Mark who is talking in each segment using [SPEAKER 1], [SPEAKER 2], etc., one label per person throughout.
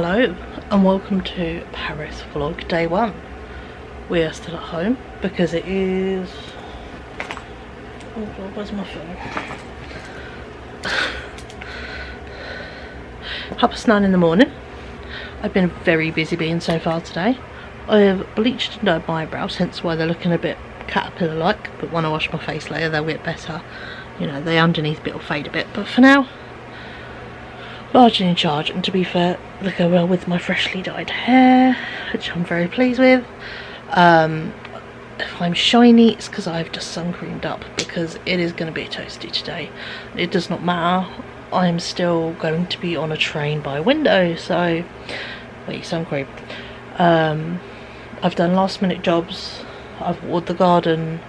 [SPEAKER 1] Hello and welcome to Paris vlog day 1. We are still at home because it is... oh God, where's my phone? 9:30 in the morning. I've been very busy being so far today. I have bleached and dyed my eyebrows, hence why they're looking a bit caterpillar-like, but when I wash my face later they'll get better. You know, the underneath bit will fade a bit, but for now, largely in charge, and to be fair, they go well with my freshly dyed hair, which I'm very pleased with. If I'm shiny, it's because I've just sun creamed up, because it is going to be toasty today. It does not matter, I'm still going to be on a train by window, so wait, sun cream. I've done last minute jobs, I've watered the garden.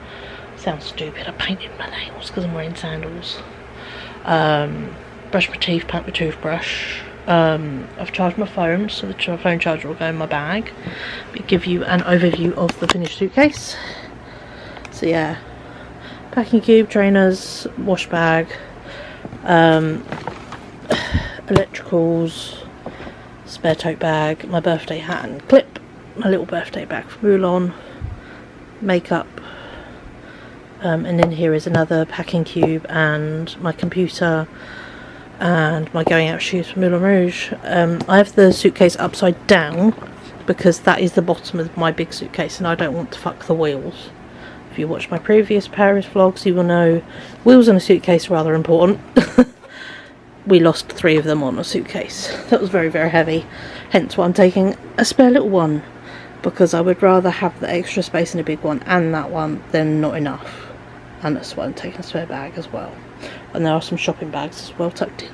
[SPEAKER 1] Sounds stupid, I painted my nails because I'm wearing sandals. Brushed my teeth, packed my toothbrush. I've charged my phone, so the phone charger will go in my bag. But give you an overview of the finished suitcase. So yeah, packing cube, trainers, wash bag, electricals, spare tote bag, my birthday hat and clip, my little birthday bag from Moulin, makeup. And in here is another packing cube and my computer and my going out shoes from Moulin Rouge. I have the suitcase upside down because that is the bottom of my big suitcase and I don't want to fuck the wheels. If you watch my previous Paris vlogs you will know wheels on a suitcase are rather important. We lost 3 of them on a suitcase. That was very, very heavy, hence why I'm taking a spare little one, because I would rather have the extra space in a big one and that one than not enough. And that's why I'm taking a spare bag as well. And there are some shopping bags as well tucked in.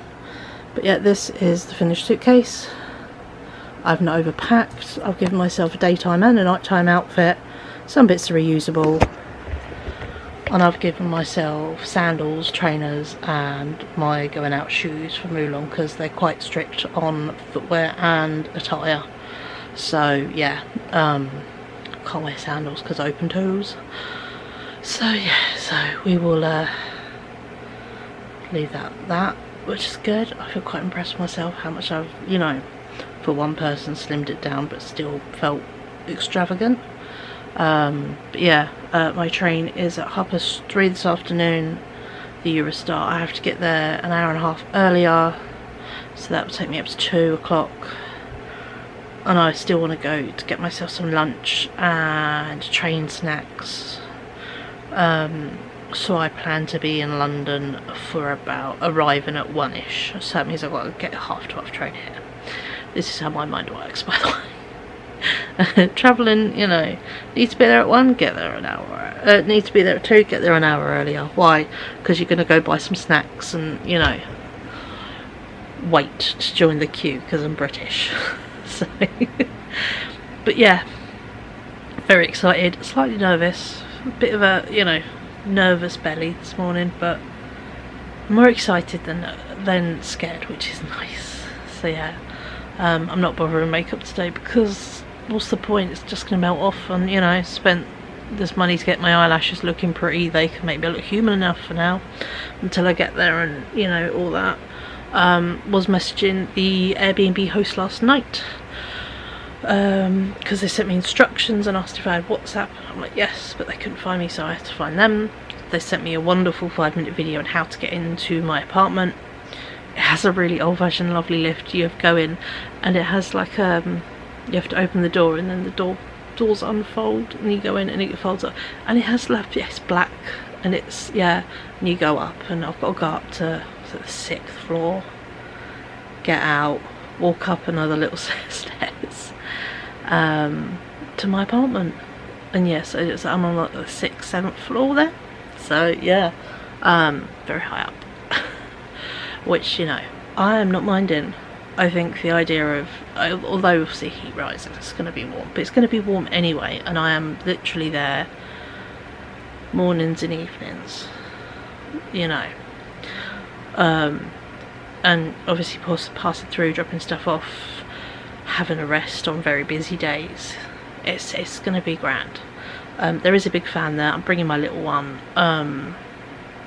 [SPEAKER 1] But yeah, this is the finished suitcase. I've not overpacked. I've given myself a daytime and a nighttime outfit. Some bits are reusable. And I've given myself sandals, trainers and my going out shoes from Moulin because they're quite strict on footwear and attire. So yeah, can't wear sandals because open toes. So yeah, so we will leave that, which is good. I feel quite impressed with myself how much I've, you know, for one person slimmed it down but still felt extravagant. But yeah, my train is at 3:30 this afternoon, the Eurostar. I have to get there an hour and a half earlier, so that will take me up to 2 o'clock. And I still want to go to get myself some lunch and train snacks. So I plan to be in London for about arriving at 1ish. So that means I've got to get a 12:30 train here. This is how my mind works, by the way. Travelling, you know, need to be there at 1, get there an hour. Need to be there at 2, get there an hour earlier. Why? Because you're going to go buy some snacks and, you know, wait to join the queue because I'm British. So, but yeah, very excited, slightly nervous, a bit of a, you know, nervous belly this morning, but more excited than scared, which is nice. So yeah, I'm not bothering makeup today because what's the point? It's just gonna melt off, and you know, spent this money to get my eyelashes looking pretty. They can make me look human enough for now until I get there, and you know, all that. Was messaging the Air B&B host last night because they sent me instructions and asked if I had WhatsApp. I'm like yes, but they couldn't find me, so I had to find them. They sent me a wonderful 5-minute video on how to get into my apartment. It has a really old-fashioned lovely lift. You have to go in and it has like you have to open the door and then the doors unfold and you go in and it folds up and it has left, yes, black, and it's, yeah, and you go up, and I've got to go up to the 6th floor, get out, walk up another little set of stairs to my apartment. And yes, I'm on like the 6th, 7th floor there, so yeah, very high up. Which, you know, I am not minding. I think the idea of, although obviously heat rises, it's going to be warm, but it's going to be warm anyway, and I am literally there mornings and evenings, you know. And obviously passing through, dropping stuff off, having a rest on very busy days. It's going to be grand. There is a big fan there. I'm bringing my little one.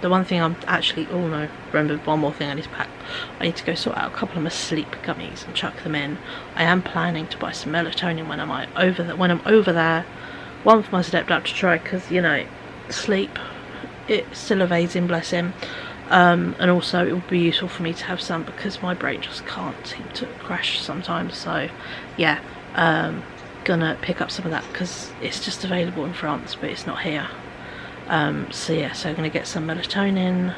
[SPEAKER 1] The one thing I'm actually, oh no, remember one more thing I need to pack. I need to go sort out a couple of my sleep gummies and chuck them in. I am planning to buy some melatonin when I'm over there. One for my stepdad to try, because, you know, sleep, it still evades him, bless him. And also it would be useful for me to have some, because my brain just can't seem to crash sometimes. So yeah, gonna pick up some of that, because it's just available in France but it's not here. So yeah, so I'm gonna get some melatonin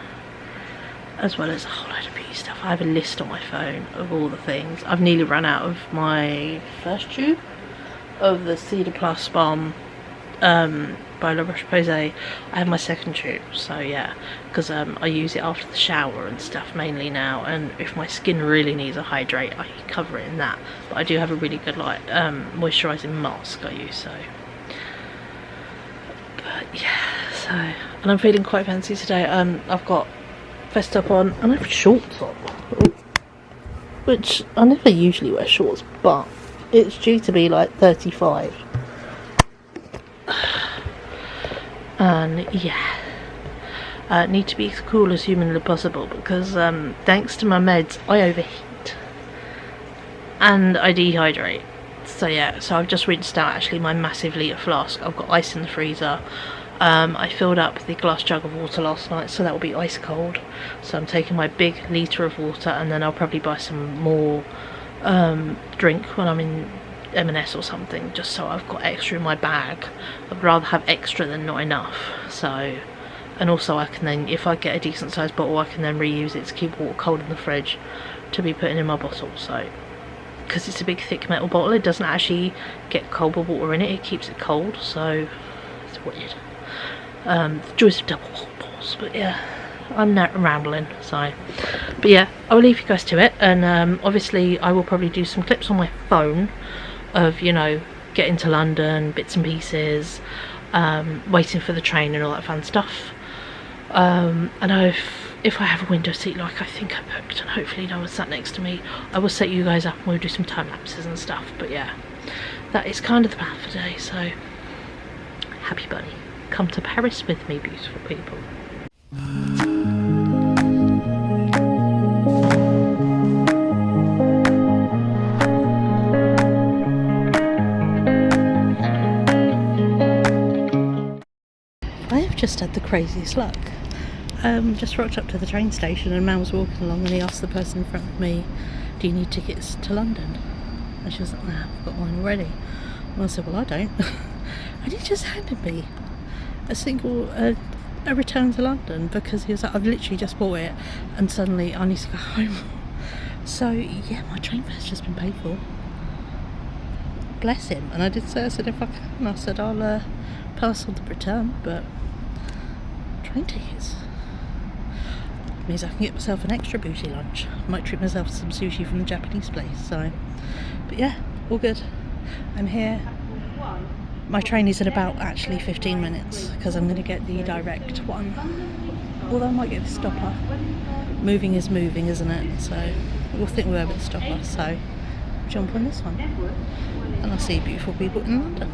[SPEAKER 1] as well as a whole load of beauty stuff. I have a list on my phone of all the things. I've nearly run out of my first tube of the Cedar Plus Balm by La Roche-Posay. I have my second tube, so yeah, because I use it after the shower and stuff mainly now, and if my skin really needs a hydrate I cover it in that, but I do have a really good like moisturising mask I use, so. But yeah, so, and I'm feeling quite fancy today. I've got vest up on and I have shorts on, which I never usually wear shorts, but it's due to be like 35. And yeah, need to be as cool as humanly possible, because thanks to my meds I overheat and I dehydrate. So yeah, so I've just rinsed out actually my massive litre flask. I've got ice in the freezer. I filled up the glass jug of water last night, so that will be ice cold. So I'm taking my big litre of water, and then I'll probably buy some more drink when I'm in M&S or something, just so I've got extra in my bag. I'd rather have extra than not enough. So, and also I can then, if I get a decent sized bottle, I can then reuse it to keep water cold in the fridge to be putting in my bottle. So, because it's a big thick metal bottle, it doesn't actually get cold with water in it, it keeps it cold, so it's weird. The joys of double bottles. But yeah, I'm now rambling, so, but yeah, I will leave you guys to it. And obviously I will probably do some clips on my phone of, you know, getting to London, bits and pieces, waiting for the train and all that fun stuff. And if I have a window seat like I think I booked, and hopefully no one sat next to me, I will set you guys up and we'll do some time lapses and stuff. But yeah, that is kind of the plan for today. So happy bunny, come to Paris with me, beautiful people. Just had the craziest luck. Just rocked up to the train station and man was walking along and he asked the person in front of me, do you need tickets to London? And she was like, nah, I've got mine already. And I said, well, I don't. And he just handed me a return to London, because he was like, I've literally just bought it and suddenly I need to go home. So yeah, my train fare's just been paid for. Bless him. And I did say, I said, if I can, I said, I'll pass on the return, but train tickets means I can get myself an extra bougie lunch. I might treat myself to some sushi from the Japanese place. So, but yeah, all good. I'm here. My train is in about actually 15 minutes, because I'm going to get the direct one, although I might get the stopper. Moving is moving, isn't it? So we'll think we're able to stop us, so jump on this one and I'll see beautiful people in London.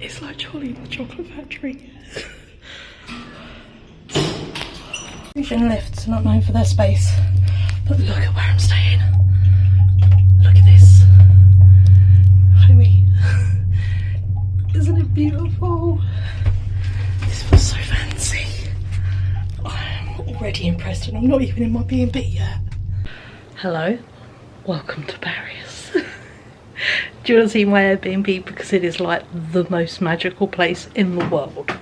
[SPEAKER 1] It's like Charlie in the Chocolate Factory. Fusion lifts are not known for their space, but look at where I'm staying. Look at this. Homie. Isn't it beautiful? This feels so fancy. I'm already impressed and I'm not even in my B&B yet. Hello, welcome to Paris. Do you want to see my Airbnb? Because it is like the most magical place in the world.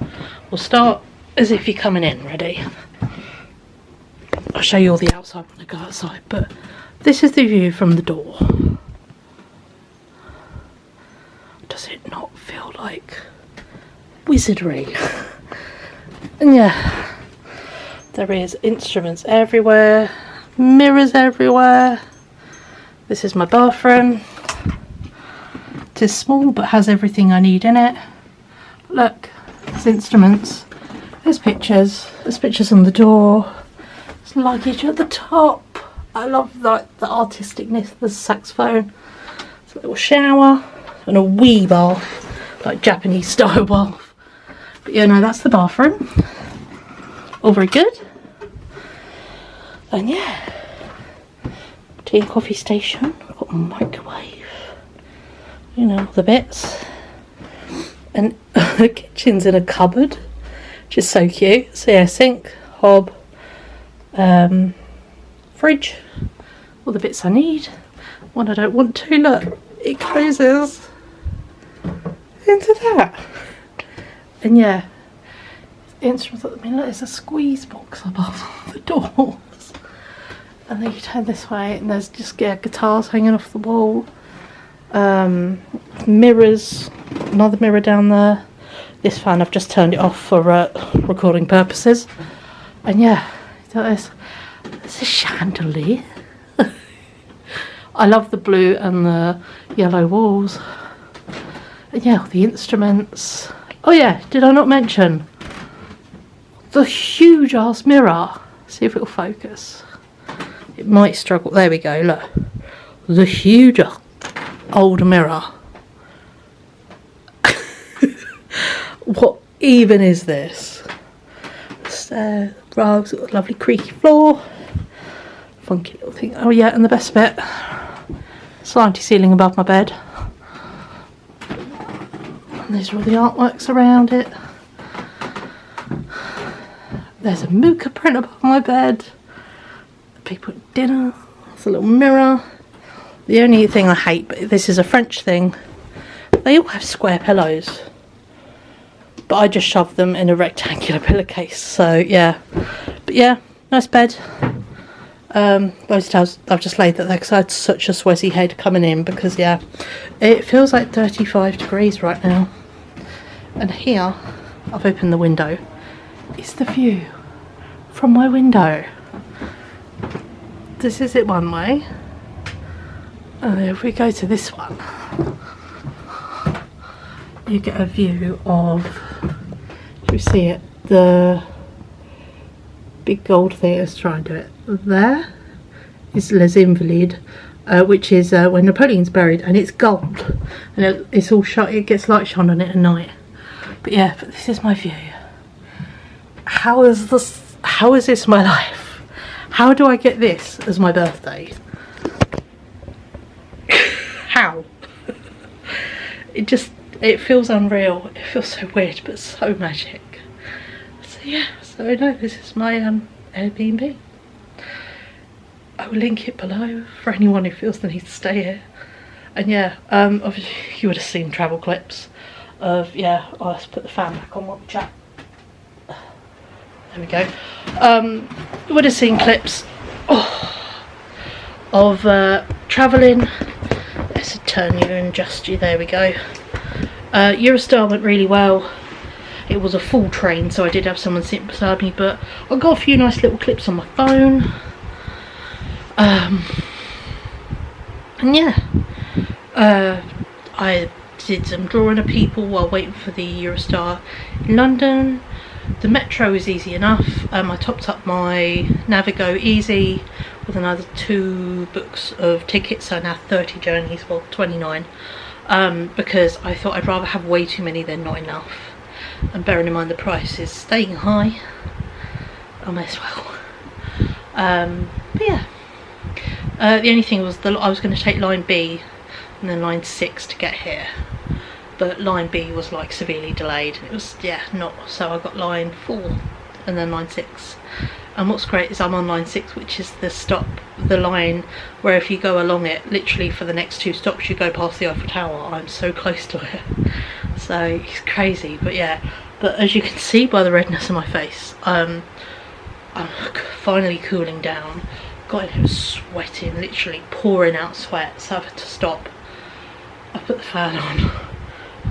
[SPEAKER 1] We'll start as if you're coming in. Ready? I'll show you all the outside when I go outside, but this is the view from the door. Does it not feel like wizardry? And yeah, there is instruments everywhere, mirrors everywhere. This is my bathroom. It is small but has everything I need in it. Look, there's instruments, there's pictures on the door, there's luggage at the top. I love the artisticness of the saxophone. There's a little shower and a wee bath, like Japanese style bath. But yeah, no, that's the bathroom. All very good. And yeah, tea and coffee station. I've got a microwave. You know, the bits. And the kitchen's in a cupboard, which is so cute. So yeah, sink, hob, fridge, all the bits I need. One I don't want to, look, it closes into that. And yeah, instruments, I mean, look, there's a squeeze box above the doors. And then you turn this way and there's just guitars hanging off the wall. Mirrors, another mirror down there. This fan I've just turned it off for recording purposes. And yeah, there's a chandelier. I love the blue and the yellow walls. And yeah, the instruments. Oh yeah, did I not mention the huge ass mirror? See if it'll focus. It might struggle. There we go, look. The huge old mirror. What even is this? Stairs, rugs, got a lovely creaky floor. Funky little thing. Oh yeah, and the best bit, slanty ceiling above my bed. And these are all the artworks around it. There's a Mooka print above my bed. People at dinner. There's a little mirror. The only thing I hate, but this is a French thing, they all have square pillows. But I just shoved them in a rectangular pillowcase, so yeah. But yeah, nice bed. Most times I've just laid that there because I had such a sweaty head coming in, because yeah, it feels like 35 degrees right now. And here, I've opened the window, is the view from my window. This is it one way. And if we go to this one, you get a view of, do you see it, the big gold thing. Let's try and do it. There is Les Invalides, which is where Napoleon's buried, and it's gold, and it's all shut. It gets light shone on it at night. But yeah, but this is my view. How is this my life? How do I get this as my birthday? How? It feels unreal. It feels so weird, but so magic. So yeah, so no, this is my Airbnb. I will link it below for anyone who feels the need to stay here. And yeah, obviously you would have seen travel clips of, yeah, I'll just put the fan back on while we chat. There we go. You would have seen clips of travelling. Let's turn you and adjust you, there we go. Eurostar went really well. It was a full train, so I did have someone sitting beside me, but I got a few nice little clips on my phone. And yeah, I did some drawing of people while waiting for the Eurostar in London. The metro is easy enough. I topped up my Navigo Easy with another 2 books of tickets, so now 30 journeys, well 29, because I thought I'd rather have way too many than not enough. And bearing in mind the price is staying high, I may as well. But yeah, the only thing was that I was going to take line B and then line 6 to get here, but line B was like severely delayed. It was, yeah, not, so I got line 4 and then line 6. And what's great is I'm on line 6, which is the line where if you go along it, literally for the next 2 stops you go past the Eiffel Tower. I'm so close to it, so it's crazy. But yeah, but as you can see by the redness on my face, I'm finally cooling down. Got in here sweating, literally pouring out sweat, so I've had to stop. I put the fan on.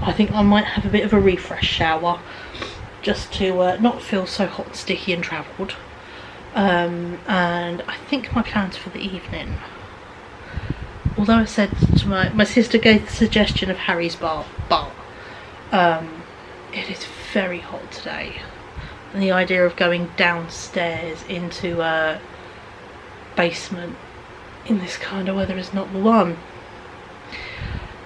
[SPEAKER 1] I think I might have a bit of a refresh shower just to not feel so hot and sticky and travelled. And I think my plans for the evening, although I said to my sister gave the suggestion of Harry's bar, but it is very hot today, and the idea of going downstairs into a basement in this kind of weather is not the one.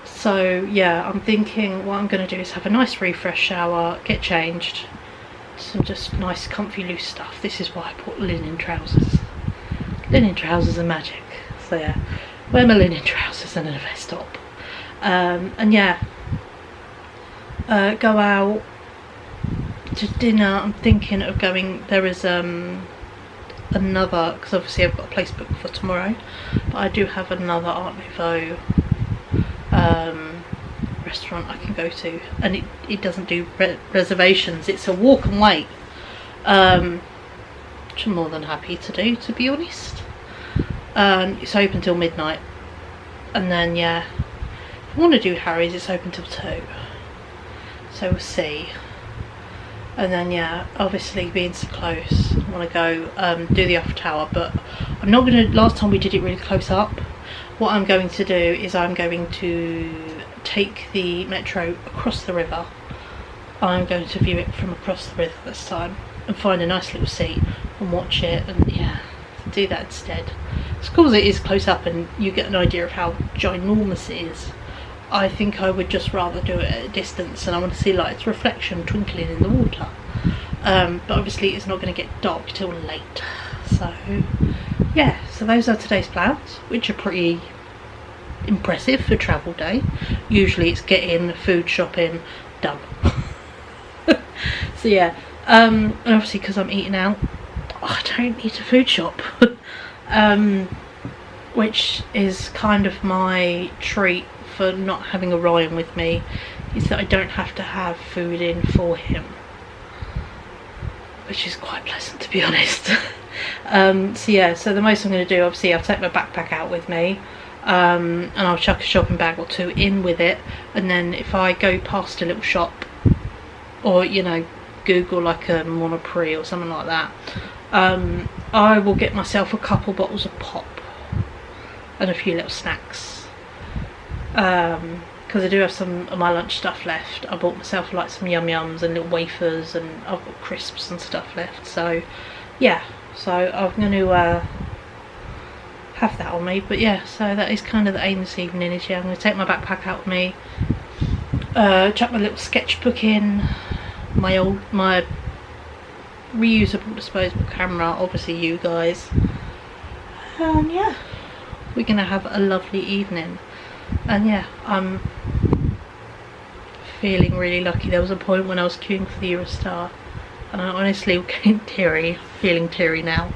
[SPEAKER 1] So yeah, I'm thinking what I'm going to do is have a nice refresh shower, get changed, some just nice comfy loose stuff. This is why I bought linen trousers. Linen trousers are magic. So yeah, wear my linen trousers and a vest top. And yeah, go out to dinner. I'm thinking of going, there is another, because obviously I've got a place booked for tomorrow, but I do have another Art Nouveau restaurant I can go to, and it doesn't do reservations. It's a walk and wait, which I'm more than happy to do, to be honest. It's open till midnight, and then yeah, if I want to do Harry's, it's open till 2, so we'll see. And then yeah, obviously being so close, I want to go do the Eiffel Tower, but I'm not going to, last time we did it really close up. What I'm going to do is I'm going to take the metro across the river. I'm going to view it from across the river this time and find a nice little seat and watch it, and yeah, do that instead. It's cool as it is close up and you get an idea of how ginormous it is. I think I would just rather do it at a distance, and I want to see like its reflection twinkling in the water. But obviously it's not going to get dark till late. So yeah, so those are today's plans, which are pretty impressive for travel day. Usually it's get in, food shopping, done. So yeah, and obviously because I'm eating out, I don't need to food shop. Which is kind of my treat for not having Orion with me, is that I don't have to have food in for him, which is quite pleasant, to be honest. So yeah, so the most I'm going to do, obviously I'll take my backpack out with me, and I'll chuck a shopping bag or 2 in with it, and then if I go past a little shop, or you know, Google like a Monoprix or something like that, I will get myself a couple bottles of pop and a few little snacks, because I do have some of my lunch stuff left. I bought myself like some yum yums and little wafers, and I've got crisps and stuff left, so yeah, so I'm going to have that on me. But yeah, so that is kind of the aim this evening, is yeah, I'm going to take my backpack out with me, chuck my little sketchbook in, my reusable disposable camera, obviously you guys, and yeah, we're going to have a lovely evening. And yeah, I'm feeling really lucky. There was a point when I was queuing for the Eurostar and I honestly was getting teary, feeling teary now,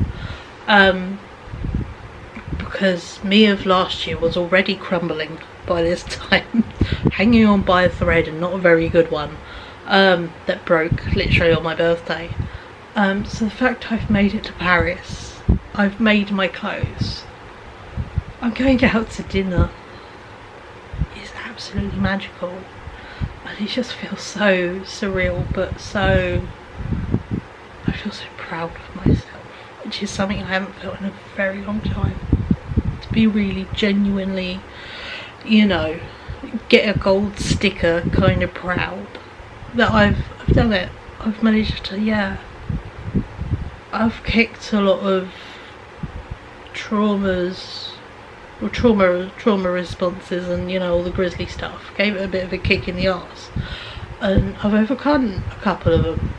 [SPEAKER 1] because me of last year was already crumbling by this time, hanging on by a thread, and not a very good one, that broke literally on my birthday. So the fact I've made it to Paris, I've made my clothes, I'm going out to dinner, is absolutely magical, and it just feels so surreal, but so, I feel so proud of myself, which is something I haven't felt in a very long time. to be really genuinely, you know, get a gold sticker kind of proud that I've done it. I've managed to, yeah. I've kicked a lot of traumas, or trauma responses, and you know, all the grisly stuff. Gave it a bit of a kick in the arse, and I've overcome a couple of them.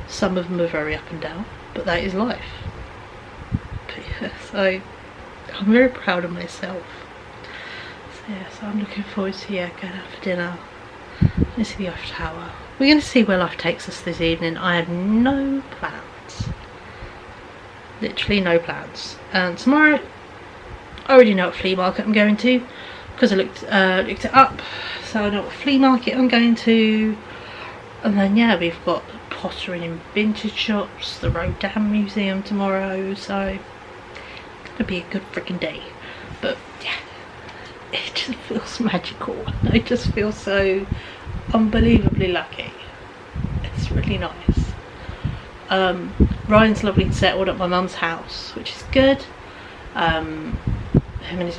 [SPEAKER 1] Some of them are very up and down, but that is life. But yes, I'm very proud of myself. So yes, I'm looking forward to going out for dinner. Going to see the Eiffel Tower. We're going to see where life takes us this evening. I have no plans. Literally no plans. And tomorrow, I already know what flea market I'm going to, because I looked it up, so I know what flea market I'm going to. And then yeah, we've got pottering in vintage shops, the Rodin Museum tomorrow, so it's gonna be a good freaking day. But yeah, it just feels magical. I just feel so unbelievably lucky. It's really nice. Ryan's lovely and settled at my mum's house, which is good. Him and his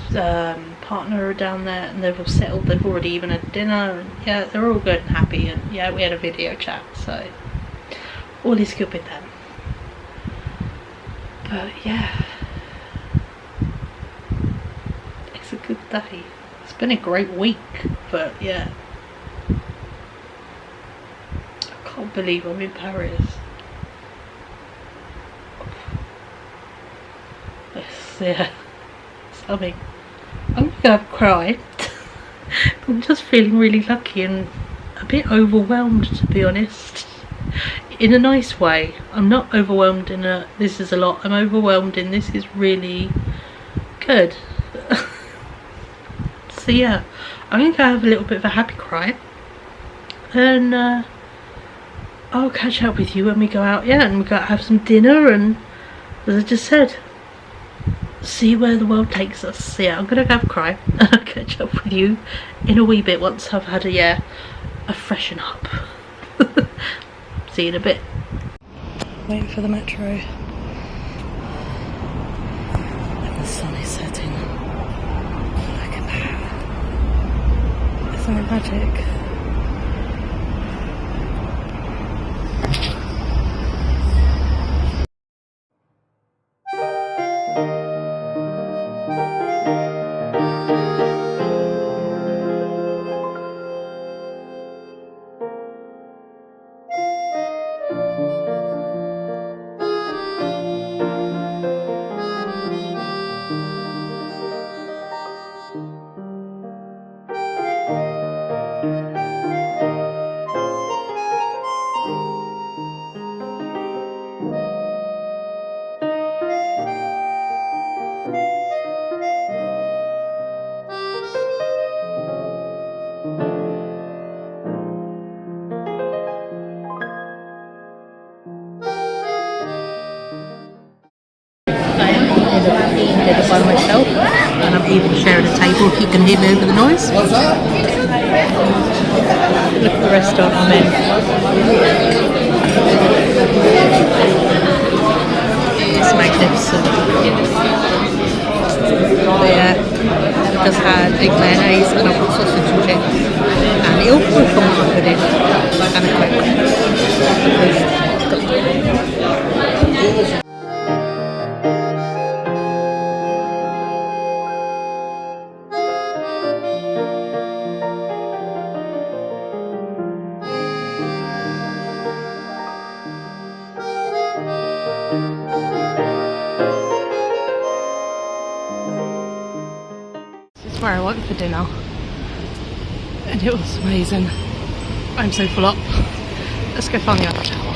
[SPEAKER 1] partner are down there, and they've all settled. They've already even had dinner, and yeah, they're all good and happy. And yeah, we had a video chat, so all is good with them. But yeah, it's a good day. It's been a great week, but yeah, I can't believe I'm in Paris. Yeah, I mean, I'm gonna cry. I'm just feeling really lucky and a bit overwhelmed, to be honest. In a nice way. I'm not overwhelmed in a this is a lot. I'm overwhelmed in this is really good. So yeah, I'm gonna go have a little bit of a happy cry, and I'll catch up with you when we go out. Yeah, and we go have some dinner, and as I just said, see where the world takes us. So yeah, I'm gonna go have a cry and I'll catch up with you in a wee bit once I've had a freshen up. See you in a bit. Waiting for the metro, and the sun is setting. Look at that. Isn't it magic? Dinner by myself, and I'm even sharing a table if you can hear me over the noise. Look at the restaurant I'm in. It's magnificent. But yeah, I just had egg mayonnaise and I've got sausage and chips, and it all comes from pudding and a Coke. Where I went for dinner, and it was amazing. I'm so full up. Let's go find the Eiffel Tower.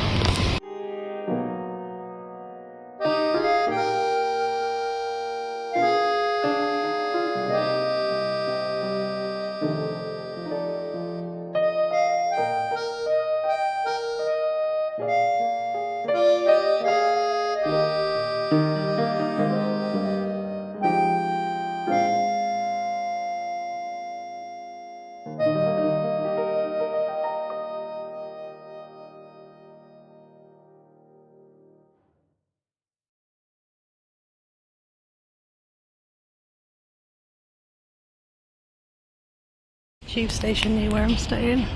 [SPEAKER 1] tube station near where I'm staying,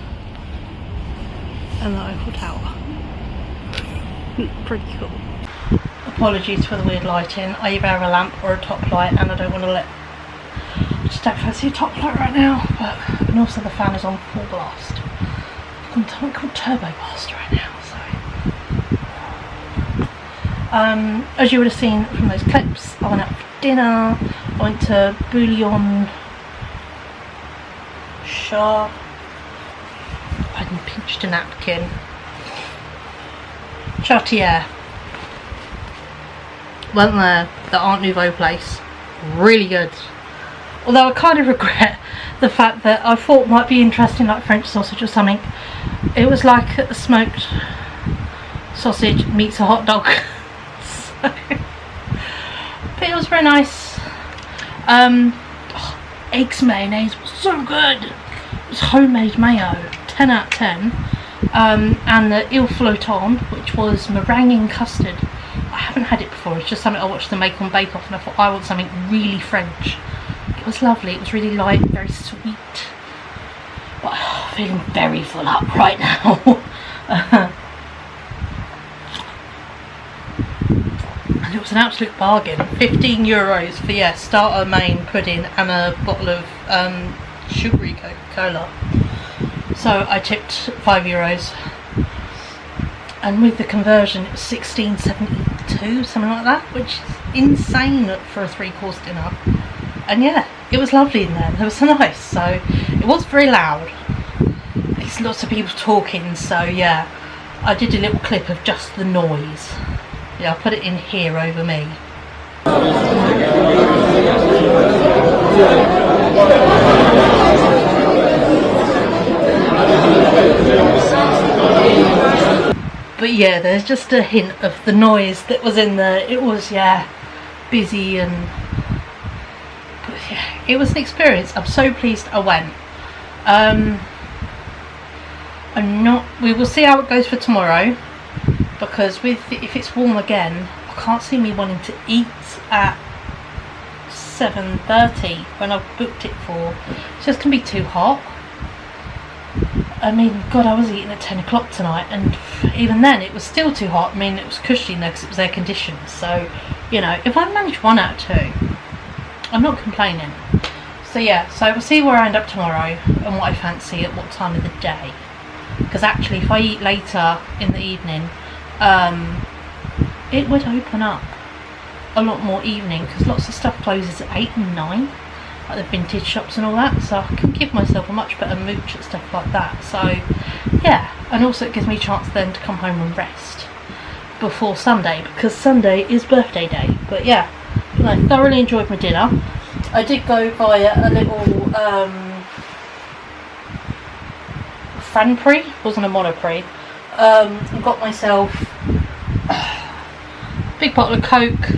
[SPEAKER 1] and the Eiffel Tower. Pretty cool. Apologies for the weird lighting. I either have a lamp or a top light, and I don't want to I just don't fancy a top light right now. And also the fan is on full blast. I've got something called turbo blast right now. As you would have seen from those clips, I went out for dinner. I went to Bouillon Shah. I pinched a napkin. Chartier. Went there, the Art Nouveau place. Really good. Although I kind of regret the fact that I thought might be interesting, like French sausage or something. It was like a smoked sausage meets a hot dog. So, but it was very nice. Eggs mayonnaise was so good. It was homemade mayo, 10 out of 10. And the il flottant, which was meringue and custard. I haven't had it before. It's just something I watched them make on Bake Off, and I thought I want something really French. It was lovely. It was really light, very sweet. But I'm feeling very full up right now. And it was an absolute bargain. €15 for, yeah, starter, main, pudding, and a bottle of sugary Coca-Cola. So I tipped €5, and with the conversion it was $16.72, something like that, which is insane for a 3-course dinner. And yeah, it was lovely in there. It was so nice. So it was very loud. There's lots of people talking. So yeah, I did a little clip of just the noise. Yeah, I'll put it in here over me. But yeah, there's just a hint of the noise that was in there. It was, yeah, busy, and but yeah, it was an experience. I'm so pleased I went. We will see how it goes for tomorrow, because if it's warm again, I can't see me wanting to eat at 7:30 when I've booked it for. It's just gonna be too hot. I mean, God, I was eating at 10 o'clock tonight, and even then it was still too hot. I mean, it was cushy in there because it was air conditioned. So, you know, if I manage 1 out of 2, I'm not complaining. So yeah, so we'll see where I end up tomorrow and what I fancy at what time of the day. Because actually, if I eat later in the evening, it would open up a lot more evening, because lots of stuff closes at 8 and 9. Like the vintage shops and all that, so I can give myself a much better mooch at stuff like that. So yeah, and also it gives me a chance then to come home and rest before Sunday, because Sunday is birthday day. But yeah, I thoroughly enjoyed my dinner. I did go via a little Franprix, wasn't a Monoprix. I got myself a big bottle of Coke,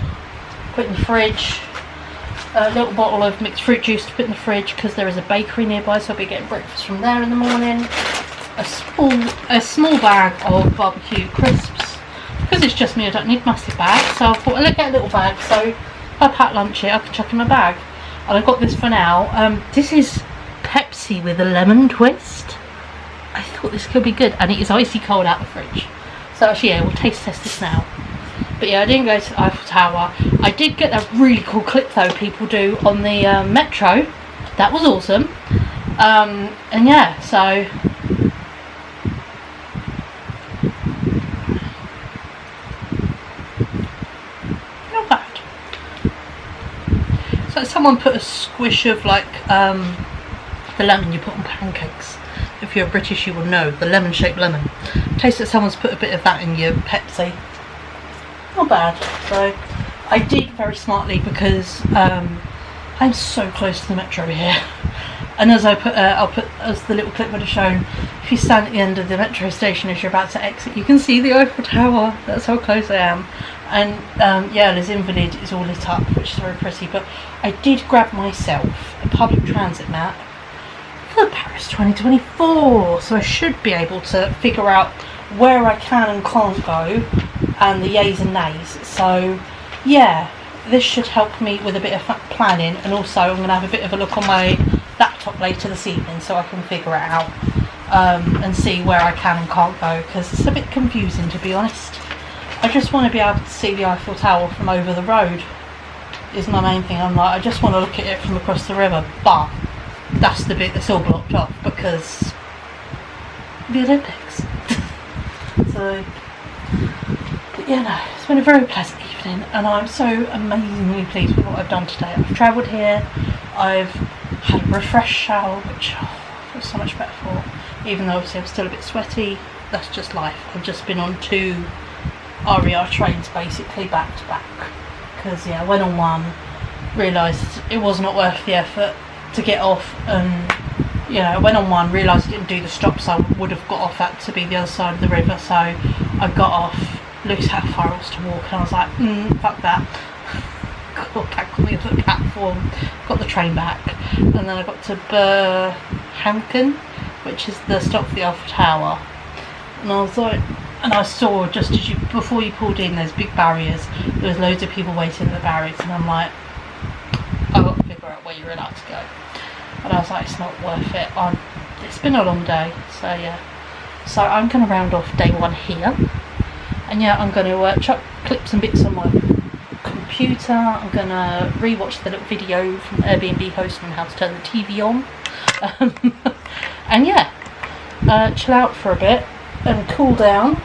[SPEAKER 1] put in the fridge. A little bottle of mixed fruit juice to put in the fridge, because there is a bakery nearby, so I'll be getting breakfast from there in the morning. A small bag of barbecue crisps, because it's just me, I don't need massive bags, so I thought I'll get a little bag, so if I pack lunch here I can chuck in my bag. And I've got this for now. This is Pepsi with a lemon twist. I thought this could be good, and it is icy cold out the fridge, so actually yeah, we'll taste test this now. But yeah, I didn't go to the Eiffel Tower. I did get that really cool clip though people do on the metro. That was awesome. And yeah, so not bad. So someone put a squish of like the lemon you put on pancakes. If you're British you will know, the lemon shaped lemon. Taste that someone's put a bit of that in your Pepsi. Not bad. So I did very smartly, because I'm so close to the metro here, and as I'll put as the little clip would have shown, if you stand at the end of the metro station as you're about to exit, you can see the Eiffel Tower. That's how close I am. And yeah, Les Invalides is all lit up, which is very pretty. But I did grab myself a public transit map for Paris 2024, so I should be able to figure out where I can and can't go, and the yays and nays. So yeah, this should help me with a bit of planning, and also I'm going to have a bit of a look on my laptop laptop later this evening so I can figure it out and see where I can and can't go, because it's a bit confusing, to be honest. I just want to be able to see the Eiffel Tower from over the road is my main thing. I'm like, I just want to look at it from across the river, but that's the bit that's all blocked off because the Olympics. So, but yeah, no, it's been a very pleasant evening, and I'm so amazingly pleased with what I've done today. I've travelled here, I've had a refresh shower, which I feel so much better for, even though obviously I'm still a bit sweaty. That's just life. I've just been on 2 RER trains basically back to back, because yeah, I went on one, realised it was not worth the effort to get off, and you know, I went on one, realised I didn't do the stop, so I would have got off at to be the other side of the river, so I got off, looked how far it was to walk, and I was like, fuck that. Got back on the other platform, got the train back, and then I got to Berhampton, which is the stop for the Eiffel Tower, and I was like, and I saw just as before you pulled in, there's big barriers, there was loads of people waiting at the barriers, and I'm like, I've got to figure out where you're allowed to go. And I was like, it's not worth it. It's been a long day, so yeah. So I'm going to round off day 1 here, and yeah, I'm going to chuck clips and bits on my computer. I'm going to rewatch the little video from Air B&B host on how to turn the TV on, and yeah, chill out for a bit and cool down.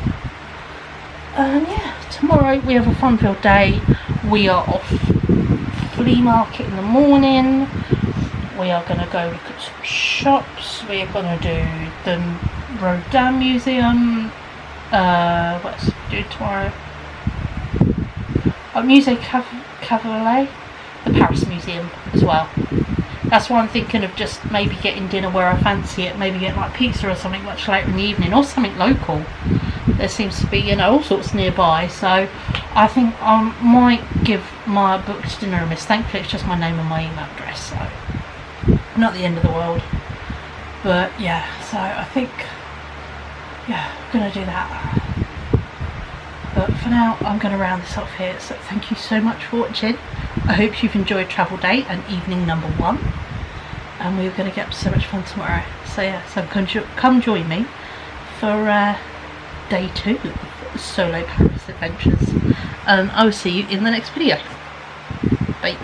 [SPEAKER 1] And yeah, tomorrow we have a fun-filled day. We are off flea market in the morning. We are going to go look at some shops. We are going to do the Rodin Museum. What else do we do tomorrow? Musée Cavalier, the Paris Museum as well. That's why I'm thinking of just maybe getting dinner where I fancy it. Maybe getting like pizza or something much later in the evening, or something local. There seems to be, you know, all sorts nearby. So I think I might give my booked dinner a miss. Thankfully, it's just my name and my email address, so not the end of the world. But yeah, so I think, yeah, I'm going to do that. But for now, I'm going to round this off here. So thank you so much for watching. I hope you've enjoyed travel day and evening number 1. And we're going to get up to so much fun tomorrow. So yeah, so come join me for day 2 of solo Paris adventures. I will see you in the next video. Bye.